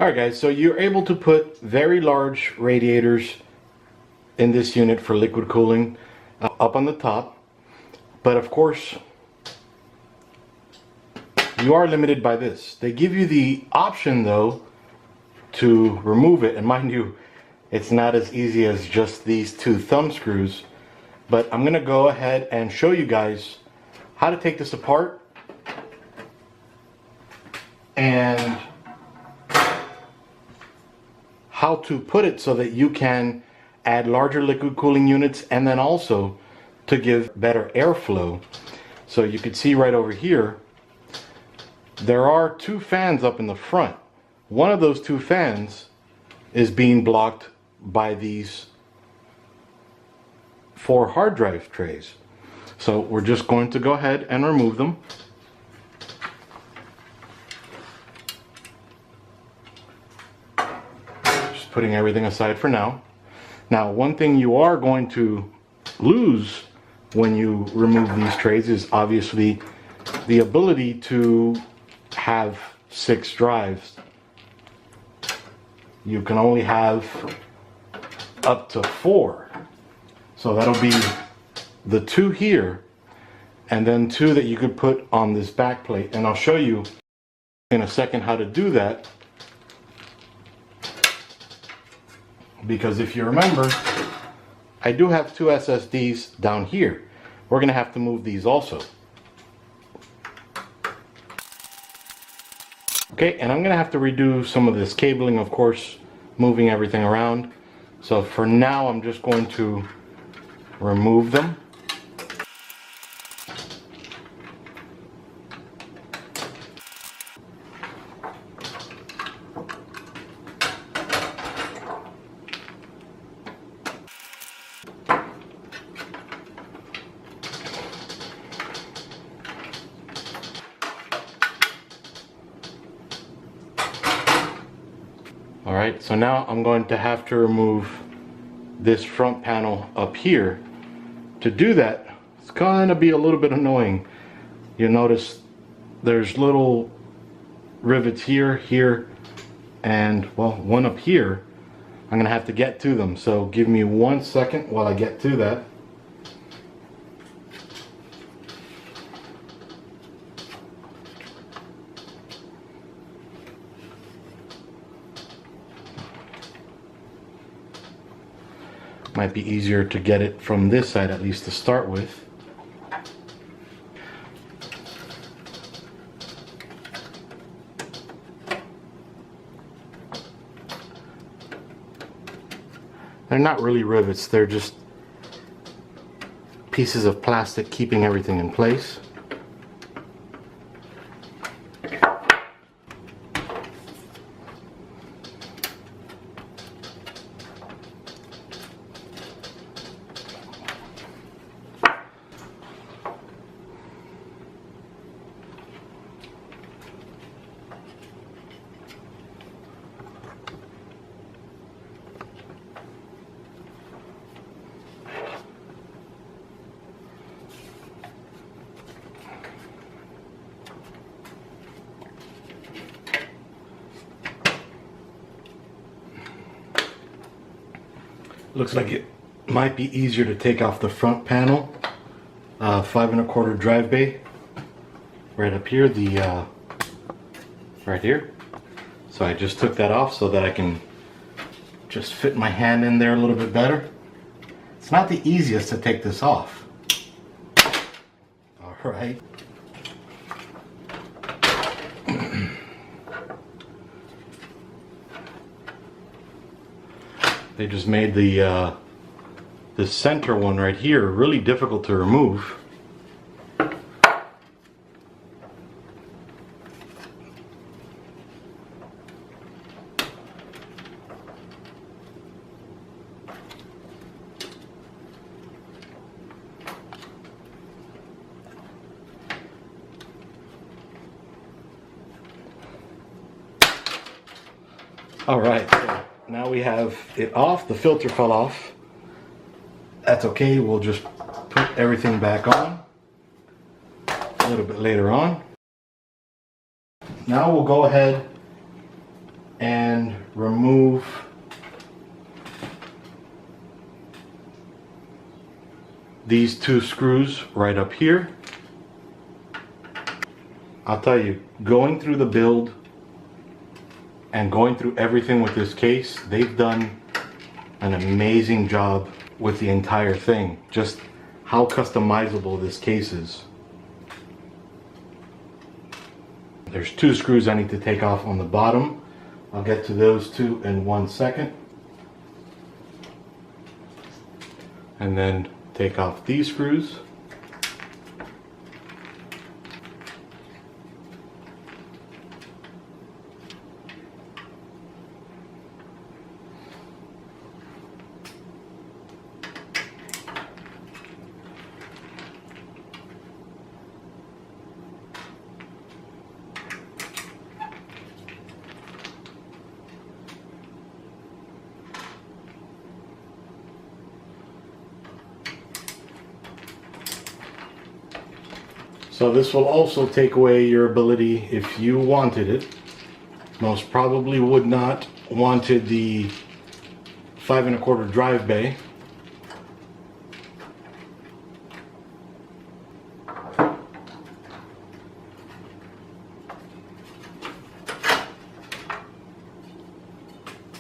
Alright guys, so you're able to put very large radiators in this unit for liquid cooling up on the top, but of course you are limited by this. They give you the option though to remove it, and mind you, it's not as easy as just these two thumb screws, but I'm gonna go ahead and show you guys how to take this apart and how to put it so that you can add larger liquid cooling units, and then also to give better airflow. So you can see right over here there are two fans up in the front. One of those two fans is being blocked by these 4 hard drive trays. So we're just going to go ahead and remove them. Putting everything aside for now. Now, one thing you are going to lose when you remove these trays is obviously the ability to have 6 drives. You can only have up to 4. So that'll be the 2 here, and then 2 that you could put on this back plate. And I'll show you in a second how to do that. Because if you remember, I do have 2 SSDs down here. We're going to have to move these also. Okay, and I'm going to have to redo some of this cabling, of course, moving everything around. So for now, I'm just going to remove them. Alright, so now I'm going to have to remove this front panel up here. To do that, it's going to be a little bit annoying. You'll notice there's little rivets here, here, and well, one up here. I'm going to have to get to them, so give me 1 second while I get to that. Might be easier to get it from this side, at least to start with. They're not really rivets, they're just pieces of plastic keeping everything in place. Looks like it might be easier to take off the front panel, 5 1/4 drive bay, right up here, right here. So I just took that off so that I can just fit my hand in there a little bit better. It's not the easiest to take this off. All right. They just made the center one right here really difficult to remove. All right, so now we have it off. The filter fell off. That's okay, we'll just put everything back on a little bit later on. Now we'll go ahead and remove these two screws right up here. I'll tell you, going through the build and going through everything with this case, they've done an amazing job with the entire thing. Just how customizable this case is. There's two screws I need to take off on the bottom. I'll get to those two in 1 second. And then take off these screws. So this will also take away your ability, if you wanted it, most probably would not wanted the 5 1/4 drive bay.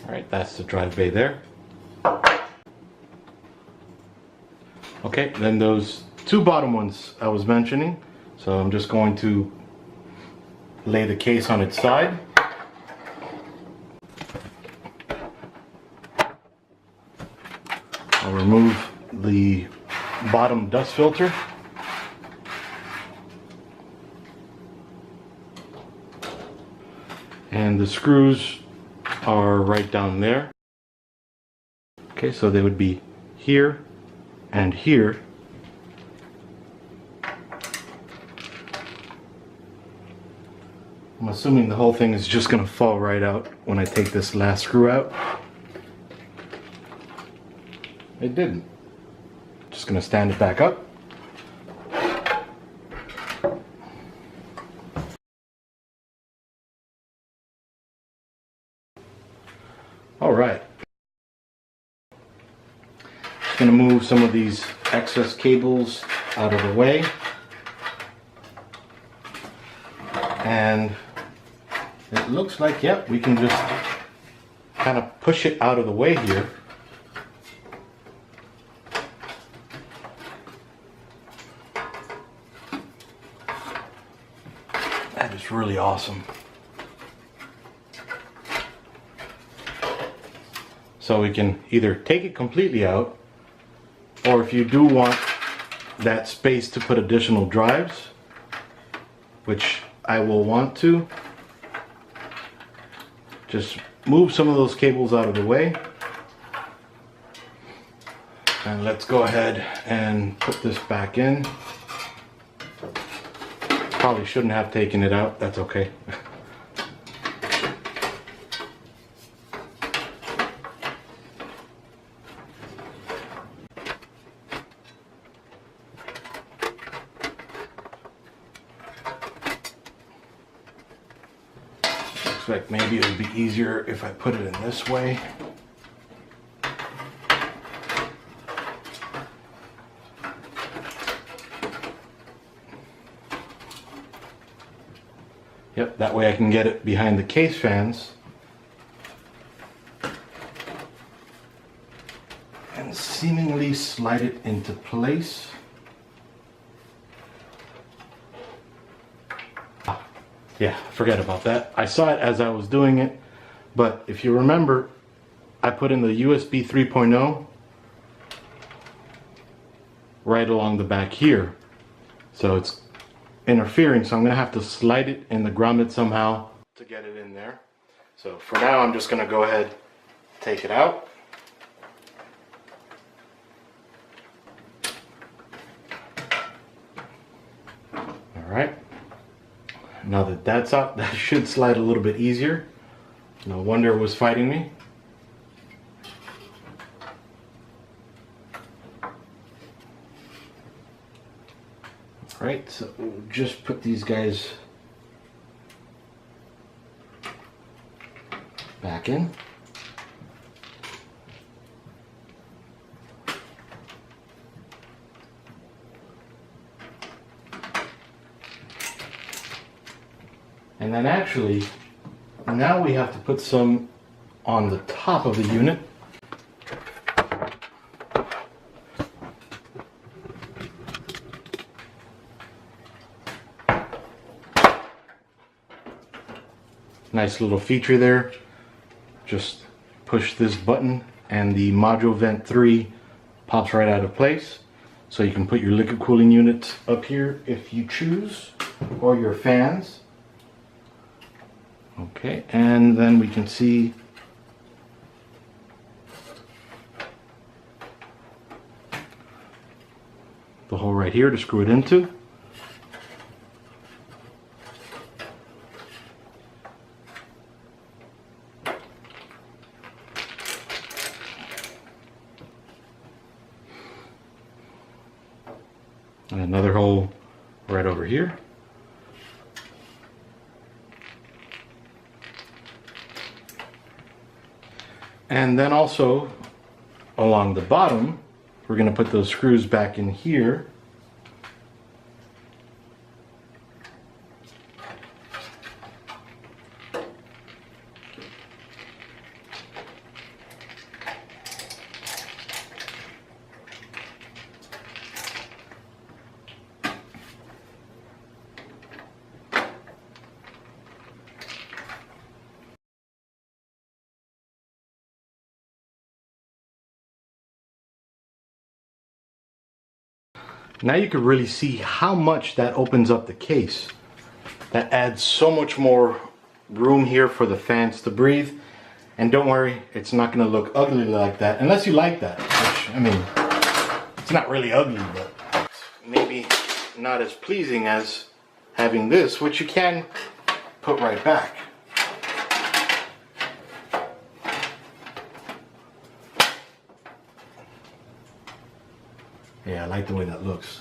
Alright, that's the drive bay there. Okay, then those two bottom ones I was mentioning. So I'm just going to lay the case on its side. I'll remove the bottom dust filter. And the screws are right down there. Okay, so they would be here and here. I'm assuming the whole thing is just going to fall right out when I take this last screw out. It didn't. Just going to stand it back up. All right. Just going to move some of these excess cables out of the way. And it looks like, yep, we can just kind of push it out of the way here. That is really awesome. So we can either take it completely out, or if you do want that space to put additional drives, which I will want to, just move some of those cables out of the way. And let's go ahead and put this back in. Probably shouldn't have taken it out, that's okay. Looks like maybe it would be easier if I put it in this way. Yep, that way I can get it behind the case fans. And seemingly slide it into place. Yeah, forget about that. I saw it as I was doing it, but if you remember, I put in the USB 3.0 right along the back here. So it's interfering, so I'm gonna have to slide it in the grommet somehow to get it in there. So for now, I'm just gonna go ahead, take it out. All right. Now that that's out, that should slide a little bit easier. No wonder it was fighting me. Alright, so we'll just put these guys back in. And then actually, now we have to put some on the top of the unit. Nice little feature there. Just push this button and the module vent 3 pops right out of place. So you can put your liquid cooling unit up here if you choose, or your fans. Okay, and then we can see the hole right here to screw it into. And another hole right over here. And then also along the bottom, we're going to put those screws back in here. Now you can really see how much that opens up the case. That adds so much more room here for the fans to breathe. And don't worry, it's not going to look ugly like that, unless you like that. Which, I mean, it's not really ugly, but maybe not as pleasing as having this, which you can put right back. Yeah, I like the way that looks.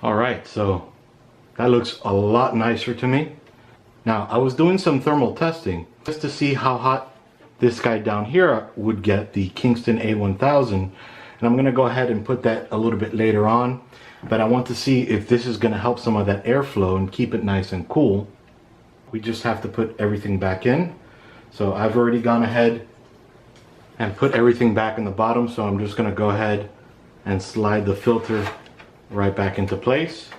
Alright, so that looks a lot nicer to me. Now, I was doing some thermal testing just to see how hot this guy down here would get, the Kingston A1000. And I'm going to go ahead and put that a little bit later on. But I want to see if this is going to help some of that airflow and keep it nice and cool. We just have to put everything back in. So I've already gone ahead and put everything back in the bottom, so I'm just going to go ahead and slide the filter right back into place.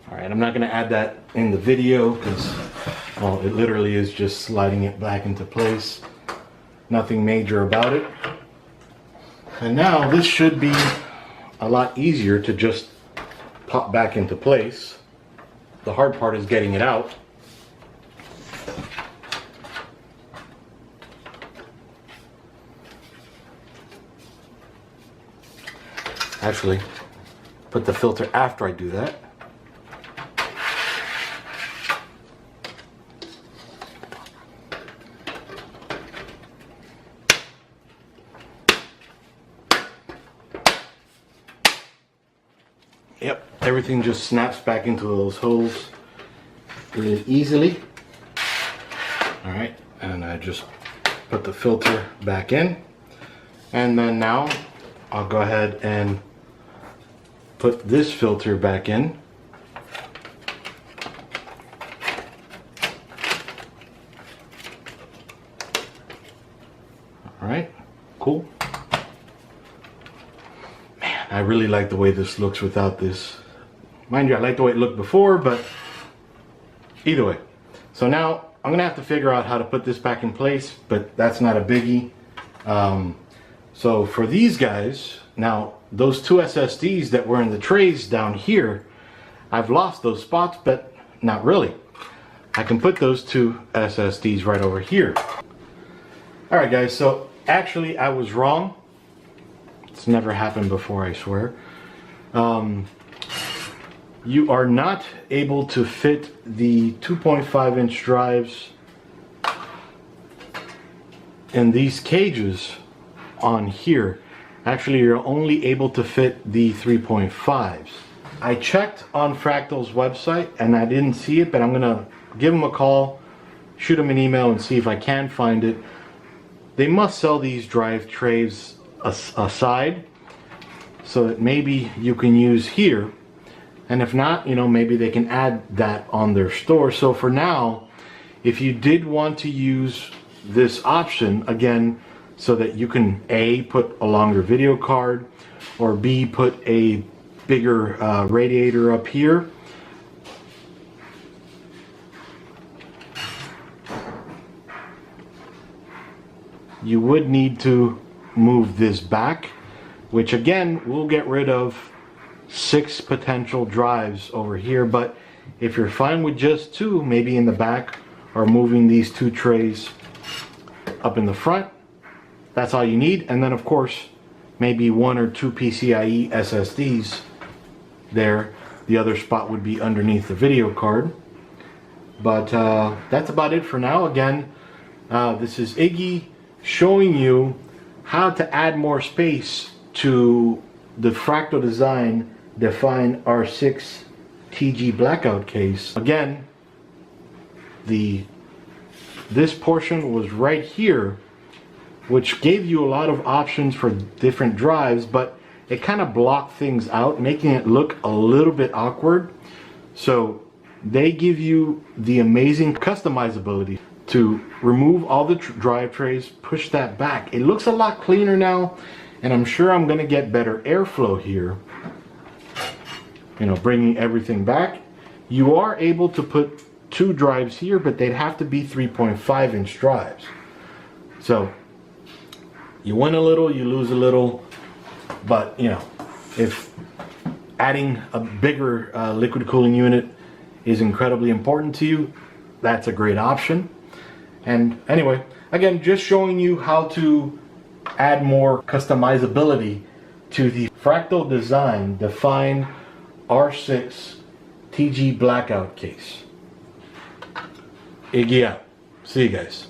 Alright, I'm not going to add that in the video because, well, it literally is just sliding it back into place. Nothing major about it. And now this should be a lot easier to just pop back into place. The hard part is getting it out. Actually, put the filter after I do that. Yep, everything just snaps back into those holes really easily. Alright, and I just put the filter back in. And then now I'll go ahead and put this filter back in. Alright, cool. Man, I really like the way this looks without this. Mind you, I like the way it looked before, but either way. So now I'm gonna have to figure out how to put this back in place, but that's not a biggie. So for these guys, now those two SSDs that were in the trays down here, I've lost those spots, but not really. I can put those two SSDs right over here. Alright guys, so actually I was wrong. It's never happened before, I swear. You are not able to fit the 2.5 inch drives in these cages on here. Actually, you're only able to fit the 3.5s. I checked on Fractal's website and I didn't see it, but I'm gonna give them a call, shoot them an email and see if I can find it. They must sell these drive trays aside, so that maybe you can use here. And if not, you know, maybe they can add that on their store. So for now, if you did want to use this option, again, so that you can A, put a longer video card, or B, put a bigger radiator up here, you would need to move this back, which again will get rid of 6 potential drives over here. But if you're fine with just 2, maybe in the back, or moving these 2 trays up in the front, that's all you need. And then of course maybe 1 or 2 PCIe SSDs there. The other spot would be underneath the video card. But that's about it for now. Again, this is Iggy showing you how to add more space to the Fractal Design Define R6 TG Blackout case. Again, this portion was right here, which gave you a lot of options for different drives, but it kind of blocked things out, making it look a little bit awkward. So they give you the amazing customizability to remove all the drive trays, push that back. It looks a lot cleaner now, and I'm sure I'm gonna get better airflow here. You know, bringing everything back. You are able to put 2 drives here, but they'd have to be 3.5-inch drives. So you win a little, you lose a little, but you know, if adding a bigger liquid cooling unit is incredibly important to you, that's a great option. And anyway, again, just showing you how to add more customizability to the Fractal Design Define R6 TG Blackout case. Iggy out. See you guys.